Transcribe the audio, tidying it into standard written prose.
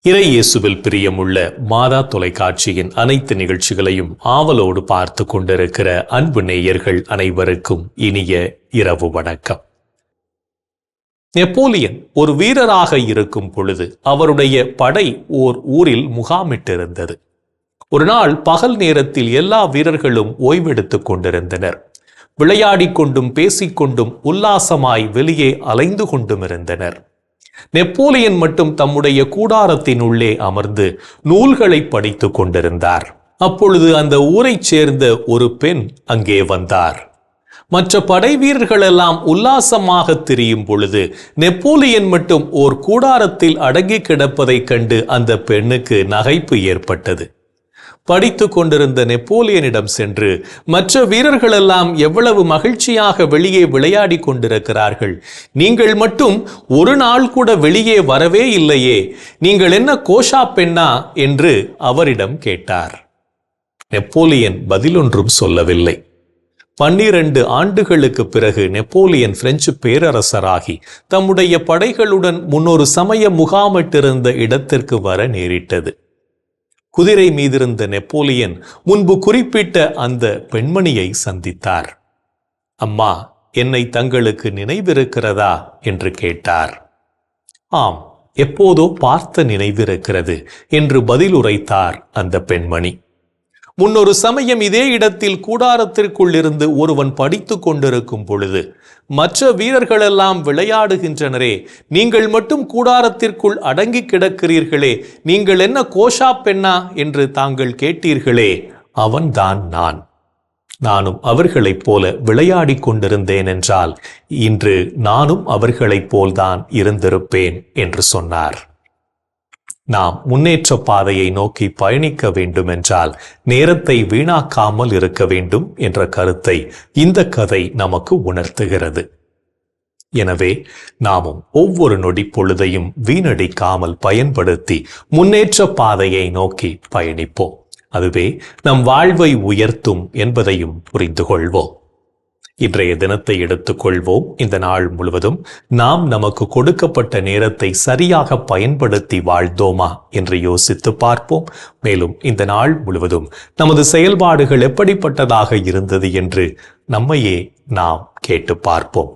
இறை இயேசுவில் பிரியமுள்ள மாதா தொலைக்காட்சியின் அனைத்து நிகழ்ச்சிகளையும் ஆவலோடு பார்த்து கொண்டிருக்கிற அன்பு நேயர்கள் அனைவருக்கும் இனிய இரவு வணக்கம். நெப்போலியன் ஒரு வீரராக இருக்கும் பொழுது அவருடைய படை ஓர் ஊரில் முகாமிட்டிருந்தது. ஒரு நாள் பகல் நேரத்தில் எல்லா வீரர்களும் ஓய்வெடுத்துக் கொண்டிருந்தனர். விளையாடிக் கொண்டும் பேசிக்கொண்டும் உல்லாசமாய் வெளியே அலைந்து கொண்டும் இருந்தனர். நெப்போலியன் மட்டும் தம்முடைய கூடாரத்தின் உள்ளே அமர்ந்து நூல்களை படித்துக் கொண்டிருந்தார். அப்பொழுது அந்த ஊரைச் சேர்ந்த ஒரு பெண் அங்கே வந்தார். மற்ற படை வீரர்கள் எல்லாம் உல்லாசமாக திரியும் பொழுது நெப்போலியன் மட்டும் ஓர் கூடாரத்தில் அடங்கி கிடப்பதைக் கண்டு அந்த பெண்ணுக்கு நகைப்பு ஏற்பட்டது. படித்து கொண்டிருந்த நெப்போலியனிடம் சென்று, மற்ற வீரர்களெல்லாம் எவ்வளவு மகிழ்ச்சியாக வெளியே விளையாடி கொண்டிருக்கிறார்கள், நீங்கள் மட்டும் ஒரு நாள் கூட வெளியே வரவே இல்லையே, நீங்கள் என்ன கோஷா பெண்ணா என்று அவரிடம் கேட்டார். நெப்போலியன் பதிலொன்றும் சொல்லவில்லை. 12 ஆண்டுகளுக்கு பிறகு நெப்போலியன் பிரெஞ்சு பேரரசராகி தம்முடைய படைகளுடன் முன்னொரு சமய முகாமிட்டிருந்த இடத்திற்கு வர நேரிட்டது. குதிரை மீதிருந்த நெப்போலியன் முன்பு குறிப்பிட்ட அந்த பெண்மணியை சந்தித்தார். அம்மா, என்னை தங்களுக்கு நினைவிருக்கிறதா என்று கேட்டார். ஆம், எப்போதோ பார்த்த நினைவிருக்கிறது என்று பதில் உரைத்தார் அந்த பெண்மணி. முன்னொரு சமயம் இதே இடத்தில் கூடாரத்திற்குள் இருந்து ஒருவன் படித்து கொண்டிருக்கும் பொழுது மற்ற வீரர்களெல்லாம் விளையாடுகின்றனரே, நீங்கள் மட்டும் கூடாரத்திற்குள் அடங்கி கிடக்கிறீர்களே, நீங்கள் என்ன கோஷா பெண்ணா என்று தாங்கள் கேட்டீர்களே, அவன்தான் நான். நானும் அவர்களைப் போல விளையாடி கொண்டிருந்தேன் என்றால் இன்று நானும் அவர்களைப் போல்தான் இருந்திருப்பேன் என்று சொன்னார். நாம் முன்னேற்ற பாதையை நோக்கி பயணிக்க வேண்டும் என்றால் நேரத்தை வீணாக்காமல் இருக்க வேண்டும் என்ற கருத்தை இந்த கதை நமக்கு உணர்த்துகிறது. எனவே நாமும் ஒவ்வொரு நொடி பொழுதையும் வீணடிக்காமல் பயன்படுத்தி முன்னேற்ற பாதையை நோக்கி பயணிப்போம். அதுவே நம் வாழ்வை உயர்த்தும் என்பதையும் புரிந்து கொள்வோம். இன்றைய தினத்தை எடுத்துக்கொள்வோம். இந்த நாள் முழுவதும் நாம் நமக்கு கொடுக்கப்பட்ட நேரத்தை சரியாக பயன்படுத்தி வாழ்ந்தோமா என்று யோசித்து பார்ப்போம். மேலும் இந்த நாள் முழுவதும் நமது செயல்பாடுகள் எப்படிப்பட்டதாக இருந்தது என்று நம்மையே நாம் கேட்டு பார்ப்போம்.